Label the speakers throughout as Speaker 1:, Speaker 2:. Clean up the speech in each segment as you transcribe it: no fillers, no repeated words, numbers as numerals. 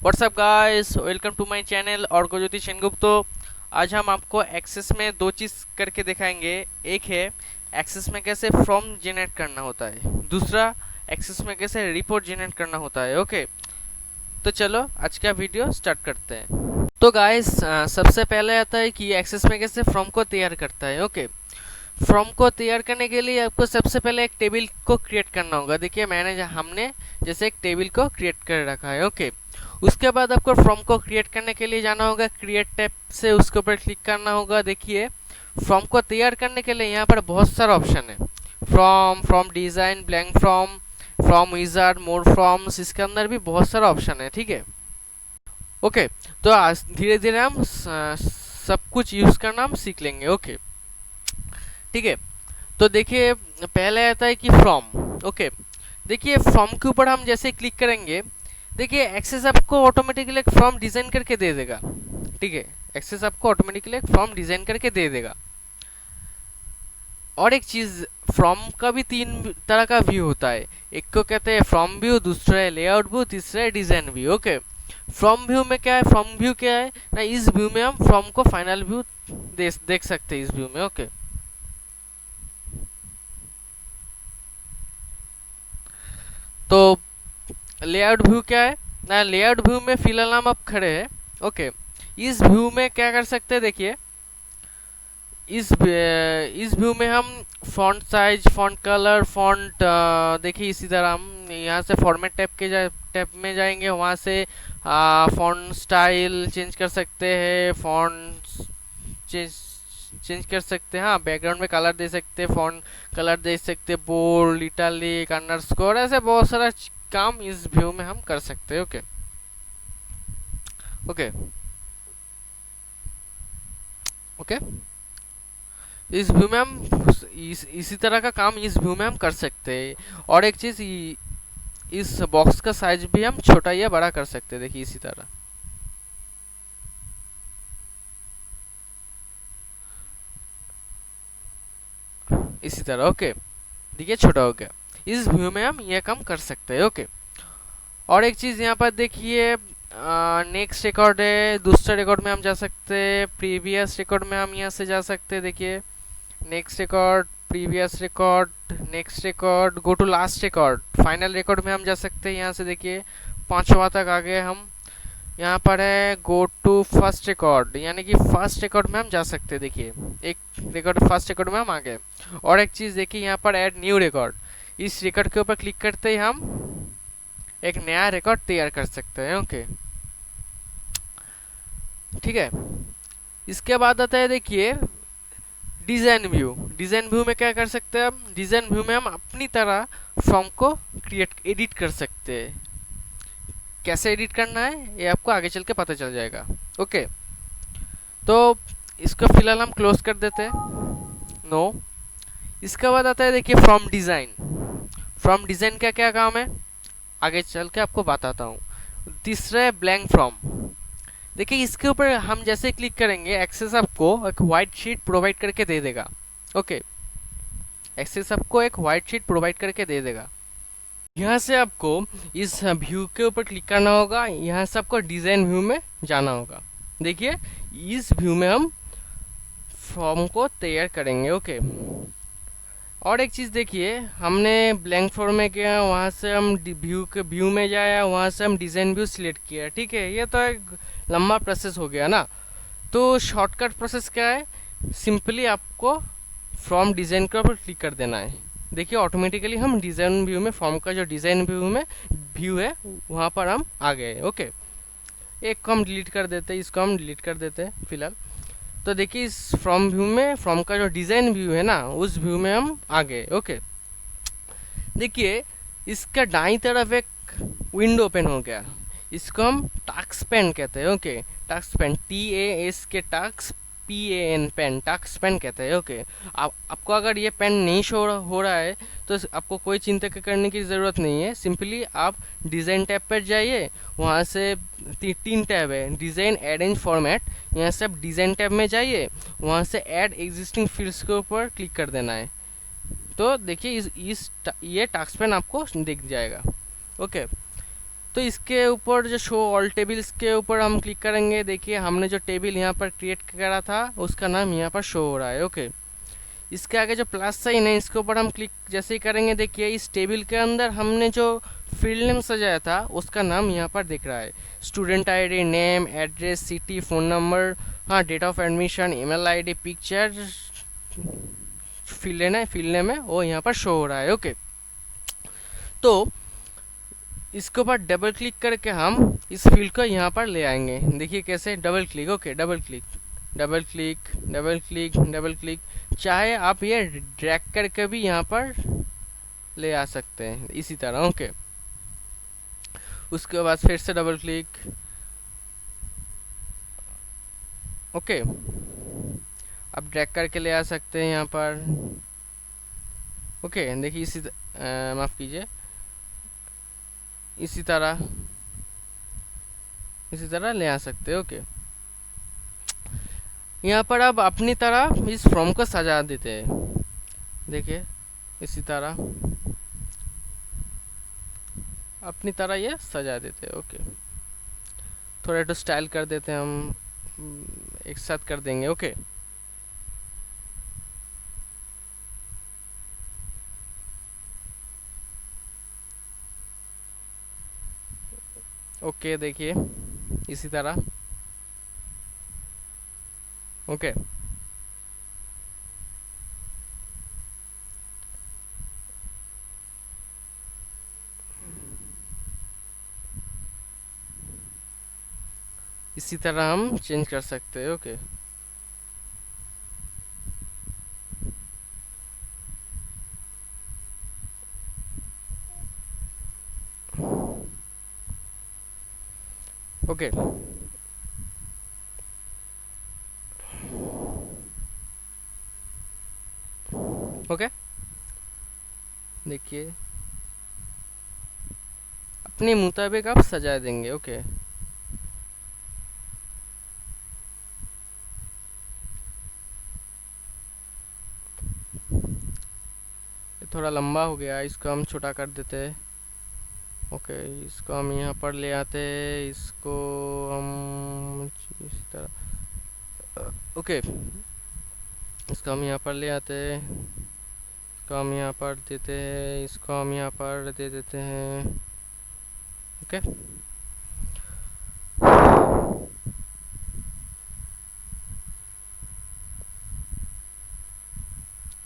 Speaker 1: WhatsApp guys, welcome to my channel और ज्योति सेनगुप्त। तो आज हम आपको एक्सेस में दो चीज़ करके दिखाएंगे। एक है एक्सेस में कैसे फॉर्म जनरेट करना होता है, दूसरा एक्सेस में कैसे रिपोर्ट जनरेट करना होता है। ओके, तो चलो आज का वीडियो स्टार्ट करते हैं। तो गाइस, सबसे पहले आता है कि एक्सेस में कैसे फॉर्म को तैयार करता है। ओके, फॉर्म को तैयार करने के लिए आपको सबसे पहले एक टेबल को क्रिएट करना होगा। देखिए हमने जैसे एक टेबल को क्रिएट कर रखा है। ओके, उसके बाद आपको फॉर्म को क्रिएट करने के लिए जाना होगा, क्रिएट टैब से उसके ऊपर क्लिक करना होगा। देखिए फॉर्म को तैयार करने के लिए यहाँ पर बहुत सारा ऑप्शन है। Form design, blank form wizard, मोर फॉर्म्स, इसके अंदर भी बहुत सारा ऑप्शन है। ठीक है, ओके, तो आज धीरे धीरे हम सब कुछ यूज़ करना हम सीख लेंगे। ओके, ठीक है। तो देखिए पहले आता है कि फॉर्म। ओके, देखिए फॉर्म के ऊपर हम जैसे क्लिक करेंगे, देखिए एक्सेस आपको ऑटोमेटिकली एक फॉर्म डिजाइन करके दे देगा। ठीक है, एक्सेस आपको ऑटोमेटिकली एक फॉर्म डिजाइन करके दे देगा। और एक चीज, फॉर्म का भी तीन तरह का व्यू होता है। एक को कहते हैं फॉर्म व्यू, दूसरा है लेआउट व्यू, तीसरा है design view. Okay, form view में क्या है, फॉर्म व्यू क्या है ना, इस व्यू में हम फॉर्म को फाइनल व्यू देख सकते हैं इस व्यू में। ओके, तो लेआउट व्यू क्या है ना, लेआउट व्यू में फिलहाल हम अब खड़े हैं। ओके, इस व्यू में क्या कर सकते हैं, देखिए इस व्यू में हम font size, font colour, font, देखिए इसी तरह हम यहाँ से फॉर्मेट टैब में जाएंगे, वहाँ से फॉन्ट स्टाइल चेंज कर सकते हैं, फॉन्ट चेंज कर सकते हैं। हाँ, बैकग्राउंड में कलर दे सकते हैं, फॉन्ट कलर दे सकते हैं, बोल्ड, इटालिक, अंडरस्कोर, ऐसे बहुत सारा काम इस व्यू में हम कर सकते हैं। ओके ओके ओके, इस व्यू में हम इसी तरह का काम इस व्यू में हम कर सकते हैं। और एक चीज, इस बॉक्स का साइज भी हम छोटा या बड़ा कर सकते हैं। देखिए इसी तरह, इसी तरह। ओके, देखिए छोटा हो गया। इस व्यू में हम यह काम कर सकते हैं। ओके, और एक चीज यहाँ पर देखिए, नेक्स्ट रिकॉर्ड है, दूसरा रिकॉर्ड में हम जा सकते हैं, प्रीवियस रिकॉर्ड में हम यहाँ से जा सकते हैं। देखिए next record, previous record, next record, go to last record, final record में हम जा सकते हैं। यहाँ से देखिए पांचवा तक आ गए हम। यहाँ पर है गो टू फर्स्ट रिकॉर्ड, यानी कि फर्स्ट रिकॉर्ड में हम जा सकते हैं। देखिए एक रिकॉर्ड, फर्स्ट रिकॉर्ड में हम आ गए। और एक चीज़ देखिए यहाँ पर ऐड न्यू रिकॉर्ड, इस रिकॉर्ड के ऊपर क्लिक करते ही हम एक नया रिकॉर्ड तैयार कर सकते हैं। ओके, ठीक है। इसके बाद आता है देखिए डिज़ाइन व्यू। डिज़ाइन व्यू में क्या कर सकते हैं हम, डिज़ाइन व्यू में हम अपनी तरह फॉर्म को एडिट कर सकते हैं। कैसे एडिट करना है ये आपको आगे चल के पता चल जाएगा। ओके, तो इसको फिलहाल हम क्लोज कर देते हैं, नो। इसके बाद आता है देखिए फ्रॉम डिज़ाइन। फ्रॉम डिज़ाइन का क्या काम है आगे चल के आपको बताता हूँ। तीसरा है ब्लैंक फ्रॉम। देखिए इसके ऊपर हम जैसे क्लिक करेंगे, एक्सेस आपको एक वाइट शीट प्रोवाइड करके दे देगा। ओके, एक्सेस आपको एक वाइट शीट प्रोवाइड करके दे देगा। यहाँ से आपको इस व्यू के ऊपर क्लिक करना होगा, यहाँ से आपको डिज़ाइन व्यू में जाना होगा। देखिए इस व्यू में हम फॉर्म को तैयार करेंगे। ओके, और एक चीज़ देखिए, हमने ब्लैंक फॉर्म में किया, वहाँ से हम व्यू में जाया, वहाँ से हम डिज़ाइन व्यू सिलेक्ट किया। ठीक है, ये तो एक लंबा प्रोसेस हो गया ना। तो शॉर्टकट प्रोसेस क्या है, सिंपली आपको फ्रॉम डिज़ाइन के ऊपर क्लिक कर देना है। देखिए ऑटोमेटिकली हम डिज़ाइन व्यू में, फॉर्म का जो डिज़ाइन व्यू है वहाँ पर हम आ गए। ओके, एक को हम डिलीट कर देते हैं, इसको हम डिलीट कर देते हैं फिलहाल। तो देखिए इस फ्रॉम व्यू में, फ्रॉम का जो डिज़ाइन व्यू है ना, उस व्यू में हम आ गए। ओके, देखिए इसका दाईं तरफ एक विंडो ओपन हो गया, इसको हम टास्क पेन कहते हैं। ओके, टास्क पेन, TAS के task, PAN pen, task pen कहते हैं। ओके, आपको अगर ये पेन नहीं शो हो रहा है तो आपको कोई चिंता करने की ज़रूरत नहीं है। सिंपली आप डिज़ाइन टैब पर जाइए, वहाँ से तीन टैब है, डिज़ाइन, अरेंज, फॉर्मेट। यहाँ से आप डिज़ाइन टैब में जाइए, वहाँ से ऐड एग्जिस्टिंग फील्ड्स के ऊपर क्लिक कर देना है। तो देखिए ये टास्क पेन आपको दिख जाएगा। ओके, तो इसके ऊपर जो शो ऑल टेबल्स के ऊपर हम क्लिक करेंगे। देखिए हमने जो टेबल यहाँ पर क्रिएट करा था उसका नाम यहाँ पर शो हो रहा है। ओके, इसके आगे जो प्लस साइन है इसके ऊपर हम क्लिक जैसे ही करेंगे, देखिए इस टेबल के अंदर हमने जो फील्ड नेम सजाया था उसका नाम यहाँ पर दिख रहा है। Student ID, name, address, city, phone number, हाँ, date of admission, email ID, picture, field name है वो यहाँ पर शो हो रहा है। ओके, तो इसके ऊपर डबल क्लिक करके हम इस फील्ड को यहाँ पर ले आएंगे। देखिए कैसे, double click. Okay, double click, double click, double click, double click. चाहे आप ये ड्रैग करके भी यहाँ पर ले आ सकते हैं इसी तरह। ओके, उसके बाद फिर से डबल क्लिक। ओके, आप ड्रैग करके ले आ सकते हैं यहाँ पर। ओके, देखिए माफ़ कीजिए, इसी तरह ले आ सकते हैं। ओके, यहाँ पर अब अपनी तरह इस फॉर्म को सजा देते हैं। देखिए इसी तरह अपनी तरह ये सजा देते हैं। ओके, थोड़ा तो स्टाइल कर देते हैं हम, एक साथ कर देंगे। ओके, ओके, देखिए इसी तरह। ओके, इसी तरह हम चेंज कर सकते हैं। ओके, ओके, ओके, देखिए अपने मुताबिक आप सजा देंगे। ओके, थोड़ा लंबा हो गया, इसको हम छोटा कर देते हैं। ओके, इसको हम यहाँ पर ले आते हैं, इसको हम इस तरह। ओके, इसको हम यहाँ पर ले आते हैं, इसको हम यहाँ पर देते हैं, इसको हम यहाँ पर दे देते हैं। Okay,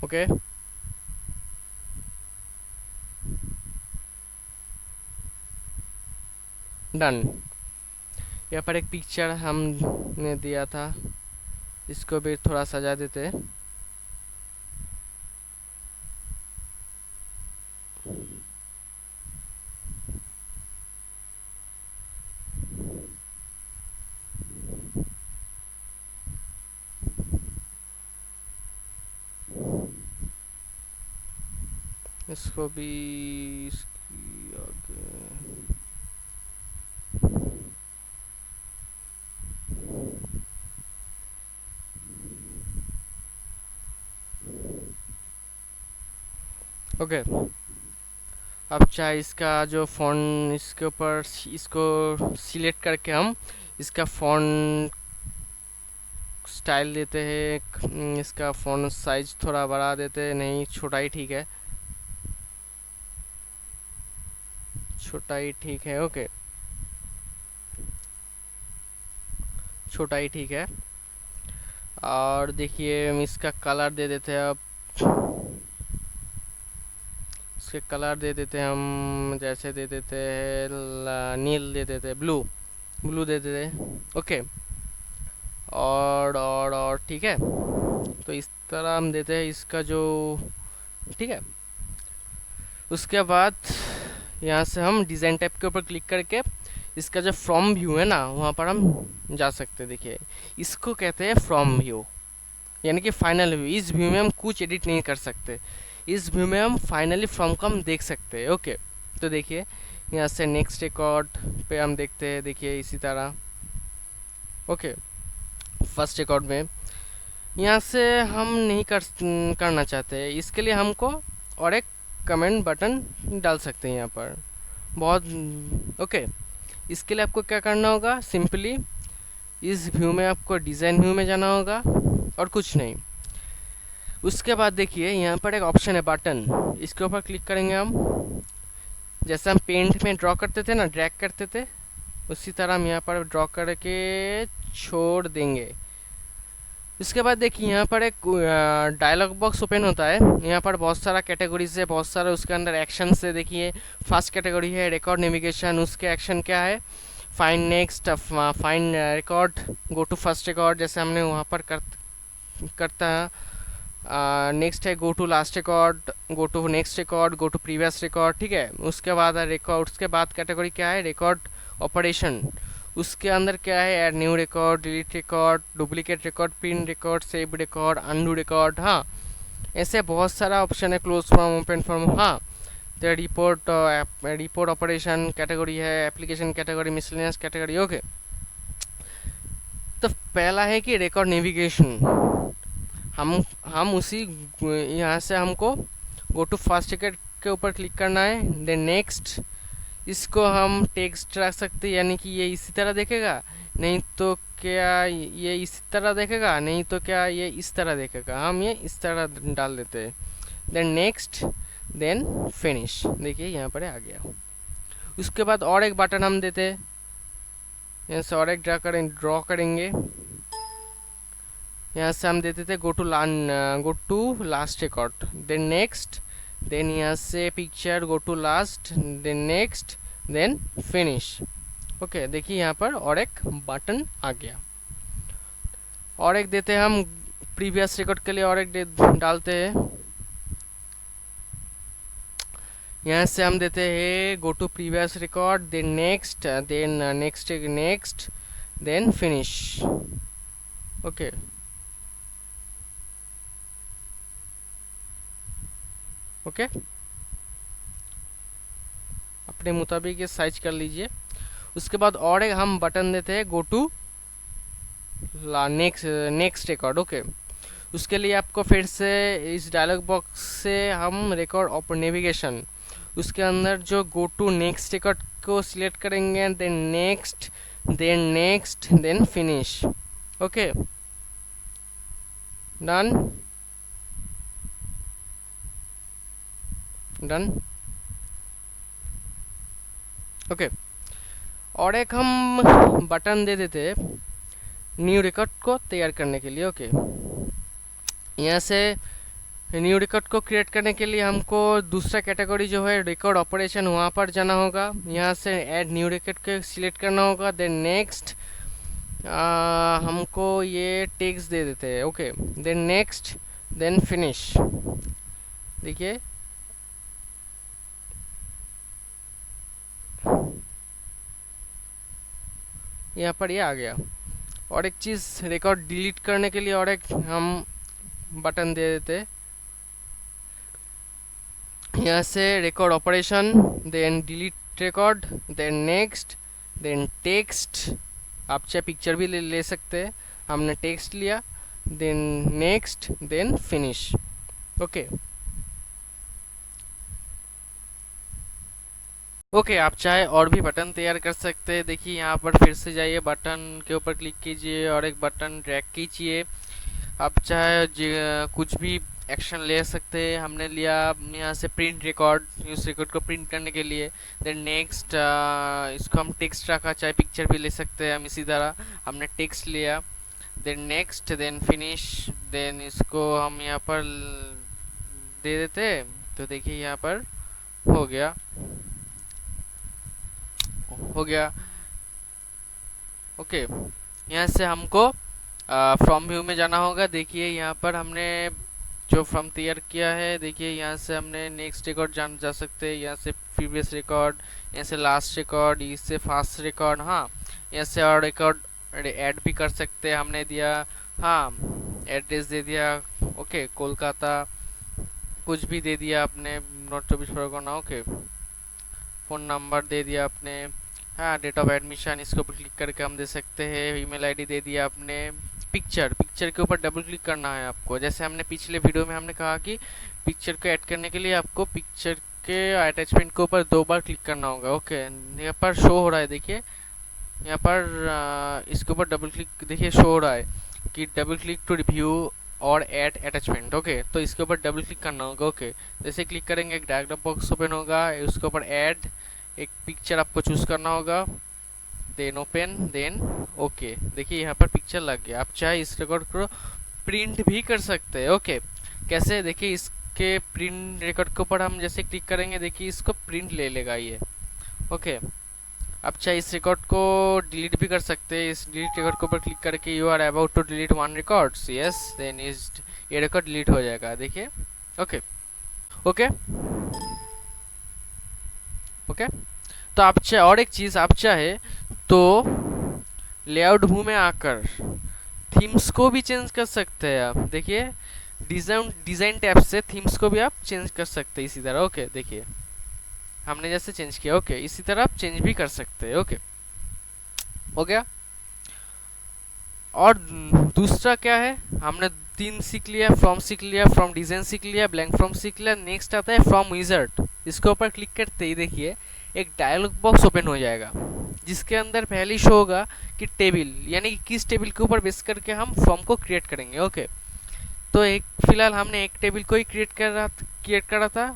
Speaker 1: okay, done. यहाँ पर एक पिक्चर हमने दिया था, इसको भी थोड़ा सजा देते हैं। इसको भी इसकी आगे। ओके, अब चाहे इसका जो फ़ॉन्ट, इसके ऊपर इसको सिलेक्ट करके हम इसका फ़ॉन्ट स्टाइल देते हैं। इसका फ़ॉन्ट साइज थोड़ा बढ़ा देते हैं, नहीं छोटा ही ठीक है, छोटा ही ठीक है। ओके, छोटा ही ठीक है। और देखिए हम इसका कलर दे देते हैं। अब इसके कलर दे देते हैं हम, जैसे दे देते हैं नील, दे देते हैं ब्लू दे देते हैं। ओके, और ठीक है, तो इस तरह हम देते हैं इसका जो, ठीक है। उसके बाद यहाँ से हम डिज़ाइन टैब के ऊपर क्लिक करके इसका जो फ्रॉम व्यू है ना वहाँ पर हम जा सकते हैं। देखिए इसको कहते हैं फ्रॉम व्यू, यानी कि फाइनल व्यू। इस व्यू में हम कुछ एडिट नहीं कर सकते, इस व्यू में हम फाइनली फ्रॉम को हम देख सकते हैं। ओके, तो देखिए यहाँ से नेक्स्ट रिकॉर्ड पे हम देखते हैं। देखिए इसी तरह। ओके, फर्स्ट रिकॉर्ड में यहाँ से हम नहीं करना चाहते, इसके लिए हमको और एक कमेंट बटन डाल सकते हैं यहाँ पर, बहुत। ओके, इसके लिए आपको क्या करना होगा, सिंपली इस व्यू में आपको डिज़ाइन व्यू में जाना होगा और कुछ नहीं। उसके बाद देखिए यहाँ पर एक ऑप्शन है बटन, इसके ऊपर क्लिक करेंगे हम। जैसे हम पेंट में ड्रॉ करते थे ना, ड्रैग करते थे, उसी तरह हम यहाँ पर ड्रॉ करके छोड़ देंगे। इसके बाद देखिए यहाँ पर एक डायलॉग बॉक्स ओपन होता है। यहाँ पर बहुत सारा कैटेगरीज है, बहुत सारा उसके अंदर एक्शन है। देखिए फर्स्ट कैटेगरी है रिकॉर्ड नेविगेशन, उसके एक्शन क्या है, find next, find record, go to first record, जैसे हमने वहाँ पर करता है। नेक्स्ट है go to last record, go to next record, go to previous record, ठीक है। उसके बाद रिकॉर्ड, उसके बाद कैटेगरी क्या है, रिकॉर्ड ऑपरेशन। उसके अंदर क्या है, add new record, delete record, duplicate record, print record, save record, undo record. हाँ, ऐसे बहुत सारा ऑप्शन है, क्लोज फ्रॉम, ओपन फ्रॉम। हाँ, तो रिपोर्ट ऑपरेशन कैटेगरी है, application category, miscellaneous category. Okay, तो पहला है कि रिकॉर्ड नेविगेशन। हम उसी यहाँ से हमको गो टू फास्ट टिकट के ऊपर क्लिक करना है। देन नेक्स्ट, इसको हम टेक्स्ट रख सकते हैं, यानी कि ये इसी तरह देखेगा, नहीं तो क्या ये इसी तरह देखेगा, नहीं तो क्या ये इस तरह देखेगा। हम ये इस तरह डाल देते हैं। Then next, then finish. देखिए यहाँ पर आ गया। उसके बाद और एक बटन हम देते हैं, यहाँ से और एक ड्रॉ करेंगे। यहाँ से हम देते थे go to last record, then next, then यहाँ से picture, go to last, then next, then finish. Okay, देखिए यहाँ पर और एक बटन आ गया। और एक देते हैं हम प्रीवियस रिकॉर्ड के लिए, और एक डालते हैं। यहाँ से हम देते हैं go to previous record, then next, then next, then finish. Okay, okay, अपने मुताबिक ये साइज कर लीजिए। उसके बाद और एक हम बटन देते हैं go to next record. Okay, उसके लिए आपको फिर से इस डायलॉग बॉक्स से हम रिकॉर्ड ऑपर नेविगेशन, उसके अंदर जो गो टू नेक्स्ट रिकॉर्ड को सिलेक्ट करेंगे, then finish. Okay, done. Okay, और एक हम बटन दे देते न्यू रिकॉर्ड को तैयार करने के लिए। ओके, यहाँ से न्यू रिकॉर्ड को क्रिएट करने के लिए हमको दूसरा कैटेगरी जो है रिकॉर्ड ऑपरेशन, वहाँ पर जाना होगा। यहाँ से ऐड न्यू रिकॉर्ड को सिलेक्ट करना होगा। देन नेक्स्ट, हमको ये टेक्स्ट दे देते हैं। Okay, then next, then finish. देखिए यहाँ पर ये आ गया। और एक चीज़, रिकॉर्ड डिलीट करने के लिए और एक हम बटन दे देते, यहाँ से record operation, then delete record, then next, then text. आप चाहे पिक्चर भी ले सकते हैं, हमने टेक्स्ट लिया। Then next, then finish. Okay, okay, आप चाहे और भी बटन तैयार कर सकते हैं। देखिए यहाँ पर फिर से जाइए, बटन के ऊपर क्लिक कीजिए और एक बटन ड्रैग कीजिए। आप चाहे कुछ भी एक्शन ले सकते हैं। हमने लिया यहाँ से प्रिंट रिकॉर्ड, उस रिकॉर्ड को प्रिंट करने के लिए। देन नेक्स्ट, इसको हम टेक्स्ट रखा, चाहे पिक्चर भी ले सकते हैं हम इसी तरह। हमने टेक्स्ट लिया, then next, then finish. Then इसको हम यहाँ पर दे देते, तो देखिए यहाँ पर हो गया। ओके, यहाँ से हमको फ्रॉम व्यू में जाना होगा। देखिए यहाँ पर हमने जो फ्रॉम तैयार किया है, देखिए यहाँ से हमने नेक्स्ट रिकॉर्ड जा सकते हैं, यहाँ से प्रीवियस रिकॉर्ड, यहाँ से लास्ट रिकॉर्ड, इससे फास्ट रिकॉर्ड। हाँ, यहाँ से और रिकॉर्ड ऐड भी कर सकते हैं। हमने दिया, हाँ, एड्रेस दे दिया। ओके, कोलकाता कुछ भी दे दिया आपने, north 24 Pargana. Okay, phone number दे दिया आपने। हाँ, डेट ऑफ एडमिशन, इसके ऊपर क्लिक करके हम दे सकते हैं। ईमेल आईडी दे दिया आपने। पिक्चर के ऊपर डबल क्लिक करना है आपको। जैसे हमने पिछले वीडियो में हमने कहा कि पिक्चर को ऐड करने के लिए आपको पिक्चर के अटैचमेंट के ऊपर 2 बार क्लिक करना होगा। ओके, यहाँ पर शो हो रहा है, देखिए यहाँ पर इसके ऊपर डबल क्लिक, देखिए शो हो रहा है कि डबल क्लिक टू रिव्यू और ऐड अटैचमेंट। ओके, तो इसके ऊपर डबल क्लिक करना होगा। ओके, जैसे क्लिक करेंगे एक डायग्राम बॉक्स ओपन होगा, उसके ऊपर ऐड एक पिक्चर आपको चूज करना होगा, देन ओपन, देन ओके। देखिए यहाँ पर पिक्चर लग गया। आप चाहे इस रिकॉर्ड को प्रिंट भी कर सकते हैं। ओके, कैसे, देखिए इसके प्रिंट रिकॉर्ड के ऊपर हम जैसे क्लिक करेंगे, देखिए इसको प्रिंट ले लेगा ये। ओके, आप चाहे इस रिकॉर्ड को डिलीट भी कर सकते हैं। इस डिलीट रिकॉर्ड के ऊपर क्लिक करके you are about to delete 1 records, yes, then इस ये रिकॉर्ड डिलीट हो जाएगा। देखिए ओके ओके ओके। तो आप चाहे, और एक चीज़ आप चाहे तो लेआउट व्यू में आकर थीम्स को भी चेंज कर सकते हैं आप। देखिए डिज़ाइन टैब से थीम्स को भी आप चेंज कर सकते हैं इसी तरह। ओके, देखिए हमने जैसे चेंज किया, ओके, इसी तरह आप चेंज भी कर सकते हैं। ओके, हो गया। और दूसरा क्या है, हमने 3 सीख लिया, फ्रॉम सीख लिया, फ्रॉम डिजाइन सीख लिया, ब्लैंक फ्रॉम सीख लिया। नेक्स्ट आता है फ्रॉम विजार्ड। इसके ऊपर क्लिक करते ही देखिए एक डायलॉग बॉक्स ओपन हो जाएगा, जिसके अंदर पहले शो होगा कि टेबल, यानी कि किस टेबल के ऊपर बेस करके हम फॉर्म को क्रिएट करेंगे। ओके, तो एक फिलहाल हमने एक टेबल को ही क्रिएट करा था,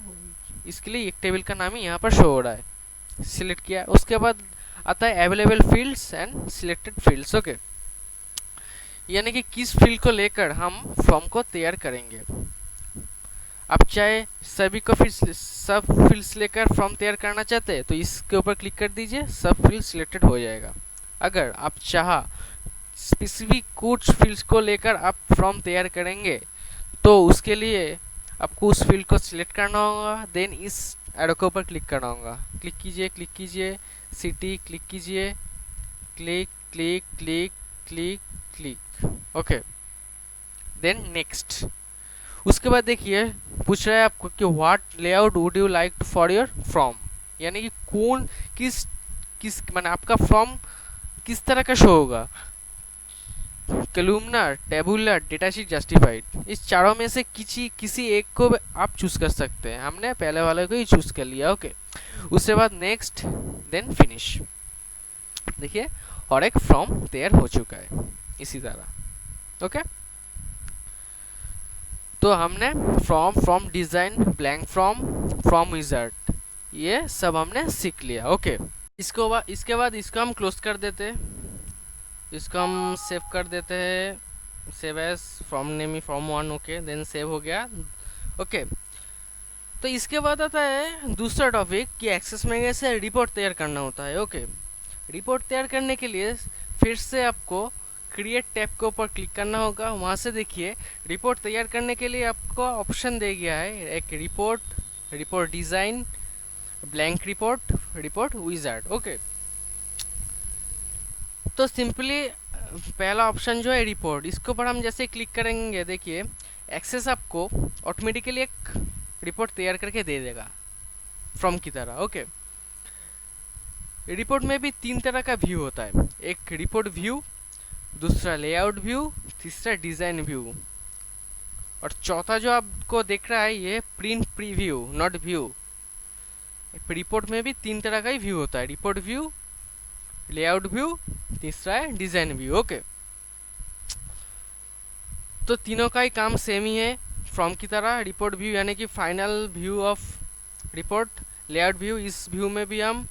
Speaker 1: इसके लिए एक टेबल का नाम ही यहाँ पर शो हो रहा है, सिलेक्ट किया। उसके बाद आता है available fields and selected fields. Okay, यानी कि किस फील्ड को लेकर हम फॉर्म को तैयार करेंगे। आप चाहे सभी को फिर सब फील्ड्स लेकर फॉर्म तैयार करना चाहते हैं तो इसके ऊपर क्लिक कर दीजिए, सब फील्ड सिलेक्टेड हो जाएगा। अगर आप चाह स्पेसिफिक कुछ फील्ड्स को लेकर आप फॉर्म तैयार करेंगे तो उसके लिए आपको उस फील्ड को सिलेक्ट करना होगा, देन इस एरो के ऊपर क्लिक करना होगा। क्लिक कीजिए, सिटी क्लिक कीजिए, click click click click click. Okay, then next. उसके बाद देखिए पूछ रहा है आपको कि what layout would you like for your form, यानी कि कौन किस किस माने आपका फॉर्म किस तरह का शो होगा, कॉलमनार, टेबुलर, डेटाशीट, जस्टिफाइड। इस चारों में से किसी एक को आप चूज कर सकते हैं। हमने पहले वाले को ही चूज कर लिया। ओके, उसके बाद नेक्स्ट, देन फिनिश। देखिए और एक फॉर्म तैयार हो चुका है इसी तरह। ओके, तो हमने from design, blank from wizard, ये सब हमने सीख लिया। ओके, इसके बाद इसको हम क्लोज कर देते हैं, इसको हम सेव कर देते हैं, save as form name form 1। Okay, then save हो गया। ओके, तो इसके बाद आता है दूसरा टॉपिक कि एक्सेस में से रिपोर्ट तैयार करना होता है। ओके, रिपोर्ट तैयार करने के लिए फिर से आपको क्रिएट टैब के ऊपर क्लिक करना होगा। वहाँ से देखिए रिपोर्ट तैयार करने के लिए आपको ऑप्शन दे गया है, एक report design, blank report wizard. Okay, तो सिंपली पहला ऑप्शन जो है रिपोर्ट, इसके ऊपर हम जैसे क्लिक करेंगे देखिए एक्सेस आपको ऑटोमेटिकली एक रिपोर्ट तैयार करके दे देगा फ्रॉम की तरह। ओके, रिपोर्ट में भी 3 तरह का व्यू होता है, एक रिपोर्ट व्यू, दूसरा लेआउट व्यू, तीसरा डिज़ाइन व्यू, और चौथा जो आपको दिख रहा है ये print preview, not view. Report में भी 3 तरह का ही व्यू होता है, रिपोर्ट व्यू, लेआउट व्यू, तीसरा है डिज़ाइन व्यू। ओके, तो तीनों का ही काम सेम ही है फ्रॉम की तरह। रिपोर्ट व्यू यानी कि final view of report, layout view, इस व्यू में भी हम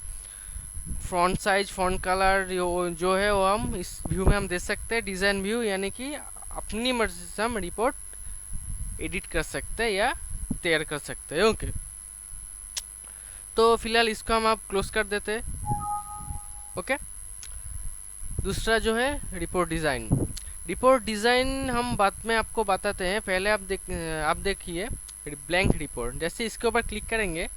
Speaker 1: फ्रंट साइज, फ्रंट कलर जो है वो हम इस व्यू में हम दे सकते हैं। डिज़ाइन व्यू यानी कि अपनी मर्जी से हम रिपोर्ट एडिट कर सकते हैं या तैयार कर सकते हैं। ओके, तो फिलहाल इसको हम आप क्लोज कर देते हैं। ओके, दूसरा जो है रिपोर्ट डिज़ाइन हम बाद में आपको बताते हैं, पहले आप देखिए ब्लैंक रिपोर्ट। जैसे इसके ऊपर क्लिक करेंगे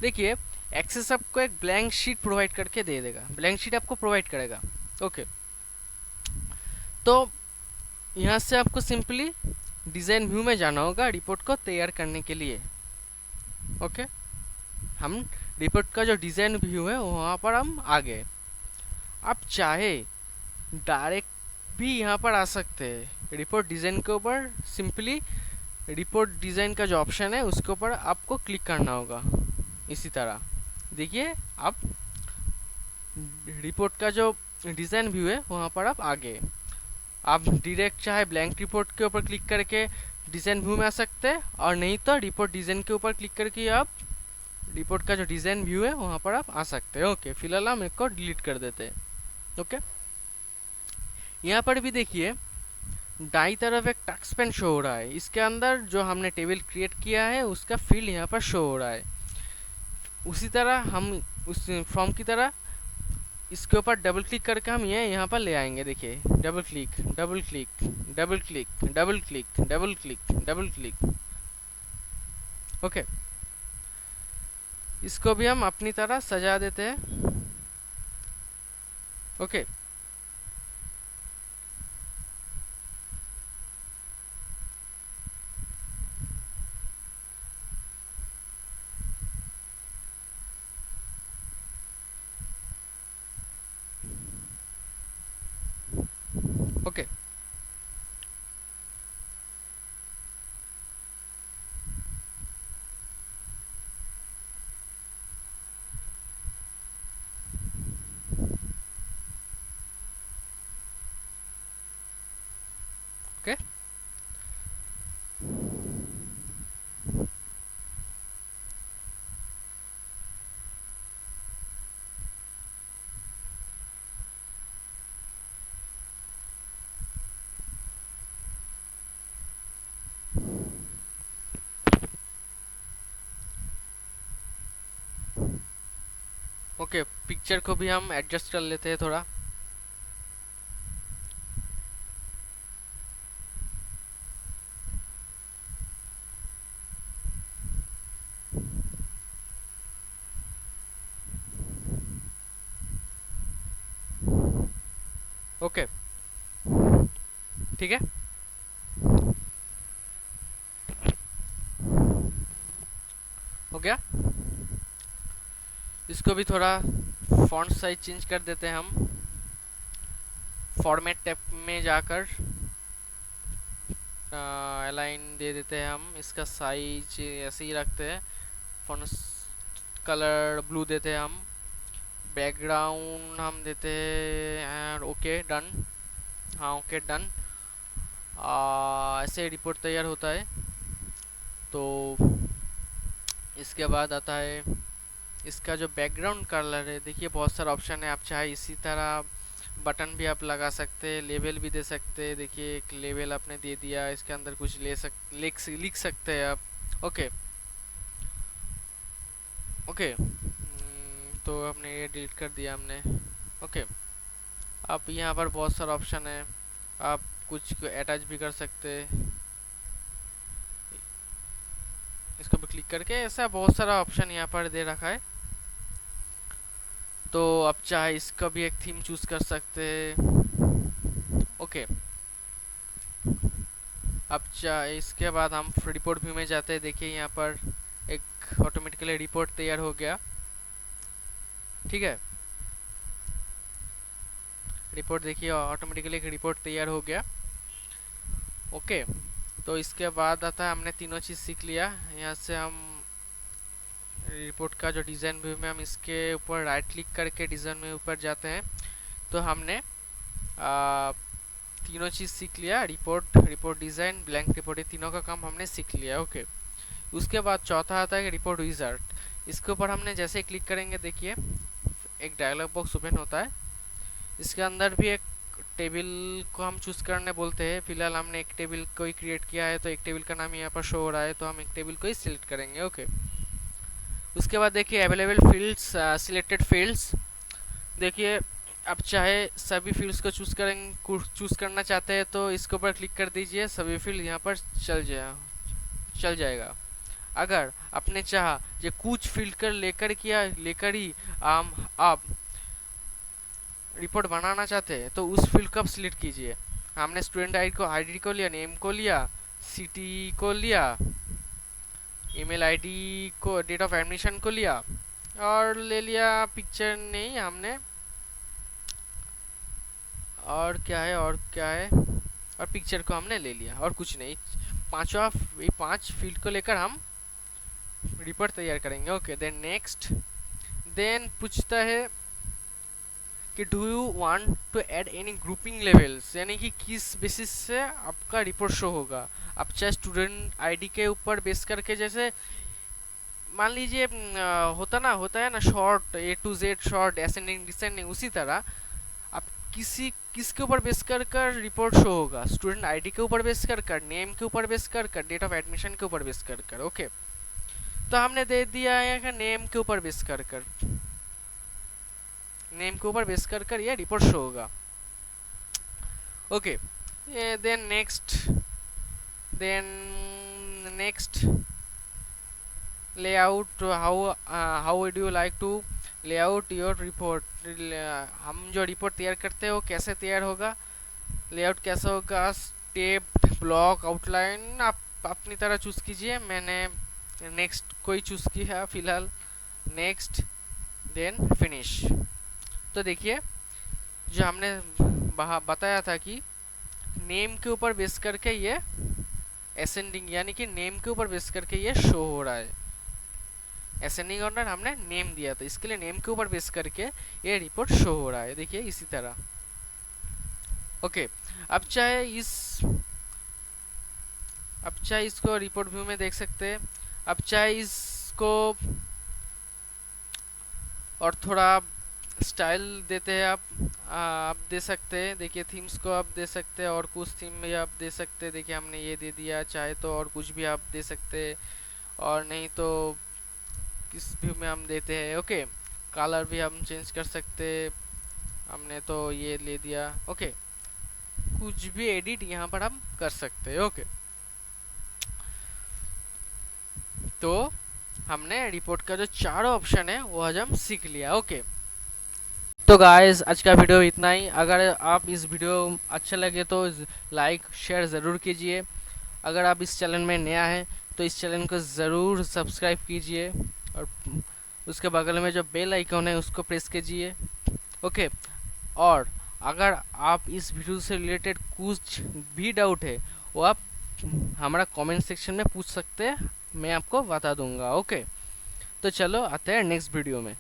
Speaker 1: देखिए एक्सेस आपको एक ब्लैंक शीट प्रोवाइड करके दे देगा, ब्लैंक शीट आपको प्रोवाइड करेगा। ओके, तो यहाँ से आपको सिंपली डिज़ाइन व्यू में जाना होगा रिपोर्ट को तैयार करने के लिए। ओके, हम रिपोर्ट का जो डिज़ाइन व्यू है वहाँ पर हम आ गए। आप चाहे डायरेक्ट भी यहाँ पर आ सकते हैं रिपोर्ट डिज़ाइन के ऊपर, सिंपली रिपोर्ट डिज़ाइन का जो ऑप्शन है उसके ऊपर आपको क्लिक करना होगा। इसी तरह देखिए आप रिपोर्ट का जो डिज़ाइन व्यू है वहाँ पर आप आ गए। आप डायरेक्ट चाहे ब्लैंक रिपोर्ट के ऊपर क्लिक करके डिज़ाइन व्यू में आ सकते हैं, और नहीं तो रिपोर्ट डिज़ाइन के ऊपर क्लिक करके आप रिपोर्ट का जो डिज़ाइन व्यू है वहाँ पर आप आ सकते हैं। ओके, फिलहाल हम इसको डिलीट कर देते हैं। ओके, यहाँ पर भी देखिए दाई तरफ एक टैक्स पेन शो हो रहा है, इसके अंदर जो हमने टेबल क्रिएट किया है उसका फील्ड यहाँ पर शो हो रहा है। उसी तरह हम उस फॉर्म की तरह इसके ऊपर डबल क्लिक करके हम ये यहाँ पर ले आएंगे। देखिए double click, double click, double click, double click, double click, double click. Okay, इसको भी हम अपनी तरह सजा देते हैं। Okay, okay, okay, okay. Picture को भी हम एडजस्ट कर लेते हैं थोड़ा। ओके, ठीक है। हो गया। इसको भी थोड़ा फॉन्ट साइज चेंज कर देते हैं हम। फॉर्मेट टैब में जाकर अलाइन दे देते हैं हम, इसका साइज ऐसे ही रखते हैं। फॉन्ट कलर ब्लू देते हैं हम। बैकग्राउंड हम देते हैं ओके डन। हाँ ओके डन। ऐसे रिपोर्ट तैयार होता है। तो इसके बाद आता है इसका जो बैकग्राउंड कलर है। देखिए बहुत सारा ऑप्शन है, आप चाहे इसी तरह बटन भी आप लगा सकते हैं, लेबल भी दे सकते हैं। देखिए एक लेबल आपने दे दिया, इसके अंदर कुछ लिख सकते हैं आप। ओके ओके, तो हमने ये डिलीट कर दिया हमने। ओके, अब यहाँ पर बहुत सारा ऑप्शन है, आप कुछ को अटैच भी कर सकते हैं। इसको भी क्लिक करके ऐसा बहुत सारा ऑप्शन यहाँ पर दे रखा है। तो आप चाहे इसका भी एक थीम चूज कर सकते हैं। ओके, अब चाहे इसके बाद हम रिपोर्ट व्यू में जाते हैं। देखिए यहाँ पर एक ऑटोमेटिकली रिपोर्ट तैयार हो गया। ठीक है, रिपोर्ट देखिए ऑटोमेटिकली एक रिपोर्ट तैयार हो गया। ओके, तो इसके बाद आता है हमने तीनों चीज़ सीख लिया। यहाँ से हम रिपोर्ट का जो डिज़ाइन व्यू में हम इसके ऊपर राइट क्लिक करके डिज़ाइन में ऊपर जाते हैं। तो हमने तीनों चीज़ सीख लिया, रिपोर्ट डिज़ाइन, ब्लैंक रिपोर्ट, ये तीनों का काम हमने सीख लिया। ओके, उसके बाद चौथा आता है रिपोर्ट विज़ार्ड। इसके ऊपर हमने जैसे क्लिक करेंगे देखिए एक डायलॉग बॉक्स ओपन होता है। इसके अंदर भी एक टेबल को हम चूज़ करने बोलते हैं। फिलहाल हमने एक टेबल को ही क्रिएट किया है, तो एक टेबल का नाम यहाँ पर शो हो रहा है, तो हम एक टेबल को ही सिलेक्ट करेंगे। ओके, उसके बाद देखिए अवेलेबल फील्ड्स, सिलेक्टेड फील्ड्स। देखिए आप चाहे सभी फील्ड्स को चूज़ करना चाहते हैं तो इसके ऊपर क्लिक कर दीजिए, सभी फील्ड यहाँ पर चल जाएगा। अगर आपने चाहा जो कुछ फील्ड कर लेकर ही आप रिपोर्ट बनाना चाहते हैं तो उस फील्ड को आप सिलेक्ट कीजिए। हमने स्टूडेंट आईडी को लिया, नेम को लिया, सिटी को लिया, ईमेल आईडी को, डेट ऑफ एडमिशन को लिया, और ले लिया पिक्चर नहीं हमने, और क्या है और पिक्चर को हमने ले लिया, और कुछ नहीं। ये 5 फील्ड को लेकर हम रिपोर्ट तैयार करेंगे। ओके, देन नेक्स्ट, देन पूछता है कि do you want to add any grouping levels, यानी कि किस बेसिस से आपका रिपोर्ट शो होगा। आप चाहे स्टूडेंट आईडी के ऊपर बेस करके, जैसे मान लीजिए होता है ना short A to Z short, ascending descending, उसी तरह आप किसके ऊपर बेस कर कर रिपोर्ट शो होगा, स्टूडेंट आईडी के ऊपर बेस कर कर, नेम के ऊपर बेस कर कर, डेट ऑफ एडमिशन के ऊपर बेस कर कर। ओके, तो हमने दे दिया है नेम के ऊपर बेस कर कर, नेम के ऊपर बेस कर कर ये रिपोर्ट शो होगा। Okay, then next layout, how would you like to layout your report. हम जो रिपोर्ट तैयार करते हैं वो कैसे तैयार होगा, लेआउट कैसा होगा, स्टेप, ब्लॉक, आउटलाइन, आप अपनी तरह चूज कीजिए। मैंने नेक्स्ट कोई चूज की है फिलहाल। Next, then finish. तो देखिए जो हमने बताया था कि नेम के ऊपर बेस करके ये असेंडिंग, यानी कि नेम के ऊपर बेस करके ये शो हो रहा है। असेंडिंग ऑर्डर हमने नेम दिया था, इसके लिए नेम के ऊपर बेस करके ये रिपोर्ट शो हो रहा है। देखिए इसी तरह। ओके, अब चाहे इसको रिपोर्ट व्यू में देख सकते हैं, अब चाहे इसको और थोड़ा स्टाइल देते हैं आप दे सकते हैं। देखिए थीम्स को आप दे सकते हैं, और कुछ थीम भी आप दे सकते हैं। देखिए हमने ये दे दिया, चाहे तो और कुछ भी आप दे सकते हैं, और नहीं तो किस व्यू में हम देते हैं। ओके, कलर भी हम चेंज कर सकते हैं, हमने तो ये ले दिया। ओके, कुछ भी एडिट यहाँ पर हम कर सकते हैं। ओके, तो हमने रिपोर्ट का जो चारों ऑप्शन है वो आज हम सीख लिया। ओके, तो गाइस आज का वीडियो इतना ही। अगर आप इस वीडियो अच्छा लगे तो लाइक शेयर ज़रूर कीजिए। अगर आप इस चैनल में नया है तो इस चैनल को ज़रूर सब्सक्राइब कीजिए, और उसके बगल में जो बेल आइकन है उसको प्रेस कीजिए। ओके, और अगर आप इस वीडियो से रिलेटेड कुछ भी डाउट है वो आप हमारा कमेंट सेक्शन में पूछ सकते हैं, मैं आपको बता दूंगा। ओके, तो चलो आते हैं नेक्स्ट वीडियो में।